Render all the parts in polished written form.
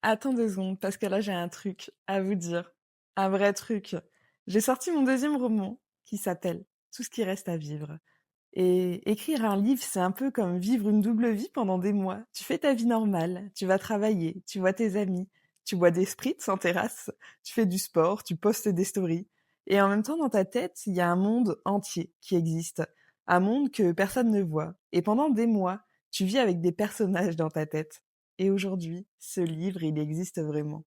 Attends 2 secondes, parce que là, j'ai un truc à vous dire. Un vrai truc. J'ai sorti mon deuxième roman qui s'appelle Tout ce qui reste à vivre. Et écrire un livre, c'est un peu comme vivre une double vie pendant des mois. Tu fais ta vie normale, tu vas travailler, tu vois tes amis, tu bois des spritz en terrasse, tu fais du sport, tu postes des stories. Et en même temps, dans ta tête, il y a un monde entier qui existe. Un monde que personne ne voit. Et pendant des mois, tu vis avec des personnages dans ta tête. Et aujourd'hui, ce livre, il existe vraiment.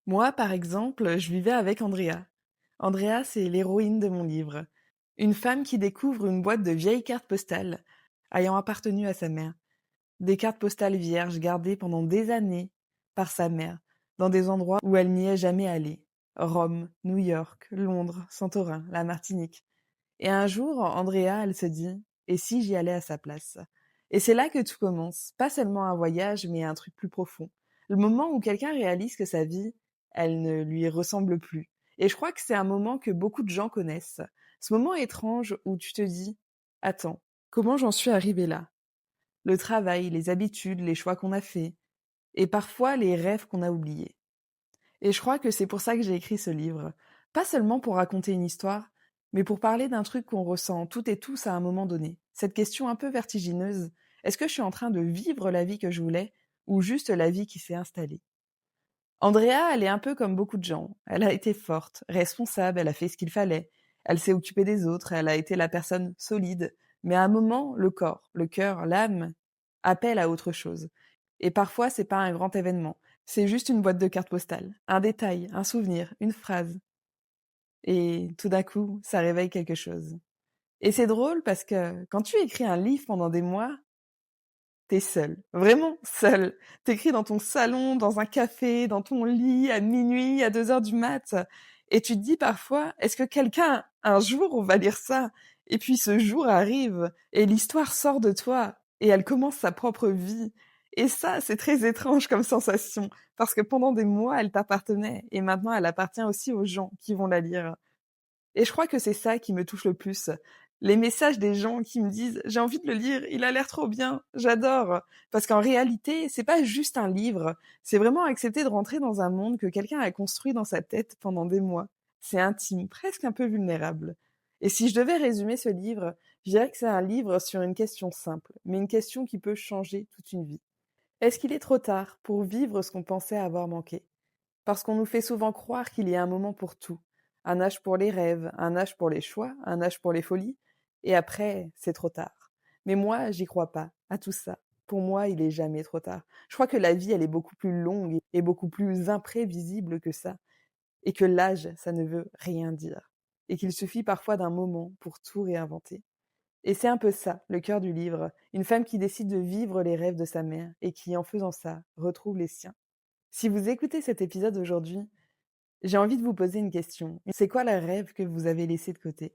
Moi, par exemple, je vivais avec Andrea. Andrea, c'est l'héroïne de mon livre. Une femme qui découvre une boîte de vieilles cartes postales ayant appartenu à sa mère. Des cartes postales vierges gardées pendant des années par sa mère, dans des endroits où elle n'y est jamais allée. Rome, New York, Londres, Santorin, la Martinique. Et un jour, Andrea, elle se dit, et si j'y allais à sa place? Et c'est là que tout commence. Pas seulement un voyage, mais un truc plus profond. Le moment où quelqu'un réalise que sa vie, elle ne lui ressemble plus. Et je crois que c'est un moment que beaucoup de gens connaissent. Ce moment étrange où tu te dis, attends, comment j'en suis arrivé là? Le travail, les habitudes, les choix qu'on a faits, et parfois les rêves qu'on a oubliés. Et je crois que c'est pour ça que j'ai écrit ce livre. Pas seulement pour raconter une histoire, mais pour parler d'un truc qu'on ressent toutes et tous à un moment donné. Cette question un peu vertigineuse, est-ce que je suis en train de vivre la vie que je voulais ou juste la vie qui s'est installée? Andrea, elle est un peu comme beaucoup de gens. Elle a été forte, responsable, elle a fait ce qu'il fallait. Elle s'est occupée des autres, elle a été la personne solide. Mais à un moment, le corps, le cœur, l'âme appellent à autre chose. Et parfois, c'est pas un grand événement. C'est juste une boîte de cartes postales, un détail, un souvenir, une phrase. Et tout d'un coup, ça réveille quelque chose. Et c'est drôle parce que quand tu écris un livre pendant des mois, t'es seul, vraiment seul. T'écris dans ton salon, dans un café, dans ton lit, à minuit, à 2 heures du mat. Et tu te dis parfois, est-ce que quelqu'un, un jour, va lire ça? Et puis ce jour arrive, et l'histoire sort de toi, et elle commence sa propre vie. Et ça, c'est très étrange comme sensation, parce que pendant des mois, elle t'appartenait, et maintenant, elle appartient aussi aux gens qui vont la lire. Et je crois que c'est ça qui me touche le plus. Les messages des gens qui me disent: «J'ai envie de le lire, il a l'air trop bien, j'adore». Parce qu'en réalité, c'est pas juste un livre, c'est vraiment accepter de rentrer dans un monde que quelqu'un a construit dans sa tête pendant des mois. C'est intime, presque un peu vulnérable. Et si je devais résumer ce livre, je dirais que c'est un livre sur une question simple, mais une question qui peut changer toute une vie. Est-ce qu'il est trop tard pour vivre ce qu'on pensait avoir manqué? Parce qu'on nous fait souvent croire qu'il y a un moment pour tout. Un âge pour les rêves, un âge pour les choix, un âge pour les folies. Et après, c'est trop tard. Mais moi, j'y crois pas, à tout ça. Pour moi, il est jamais trop tard. Je crois que la vie, elle est beaucoup plus longue et beaucoup plus imprévisible que ça. Et que l'âge, ça ne veut rien dire. Et qu'il suffit parfois d'un moment pour tout réinventer. Et c'est un peu ça, le cœur du livre. Une femme qui décide de vivre les rêves de sa mère et qui, en faisant ça, retrouve les siens. Si vous écoutez cet épisode aujourd'hui, j'ai envie de vous poser une question. C'est quoi le rêve que vous avez laissé de côté?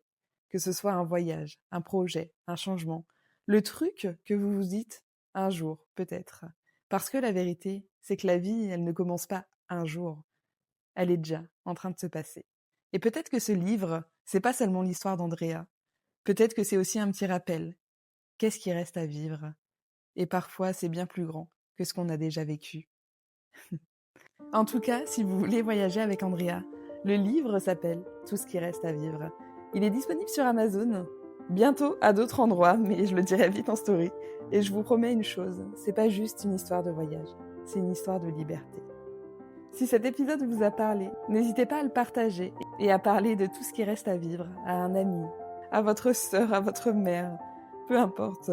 Que ce soit un voyage, un projet, un changement. Le truc que vous vous dites un jour, peut-être. Parce que la vérité, c'est que la vie, elle ne commence pas un jour. Elle est déjà en train de se passer. Et peut-être que ce livre, c'est pas seulement l'histoire d'Andrea. Peut-être que c'est aussi un petit rappel. Qu'est-ce qui reste à vivre? Et parfois, c'est bien plus grand que ce qu'on a déjà vécu. En tout cas, si vous voulez voyager avec Andrea, le livre s'appelle Tout ce qui reste à vivre. Il est disponible sur Amazon, bientôt à d'autres endroits, mais je le dirai vite en story. Et je vous promets une chose, c'est pas juste une histoire de voyage, c'est une histoire de liberté. Si cet épisode vous a parlé, n'hésitez pas à le partager et à parler de tout ce qui reste à vivre à un ami, à votre sœur, à votre mère, peu importe,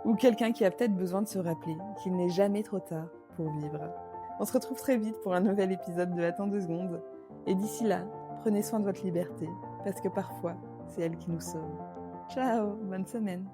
ou quelqu'un qui a peut-être besoin de se rappeler qu'il n'est jamais trop tard pour vivre. On se retrouve très vite pour un nouvel épisode de Attends 2 secondes. Et d'ici là, prenez soin de votre liberté, parce que parfois, c'est elle qui nous sauve. Ciao, bonne semaine.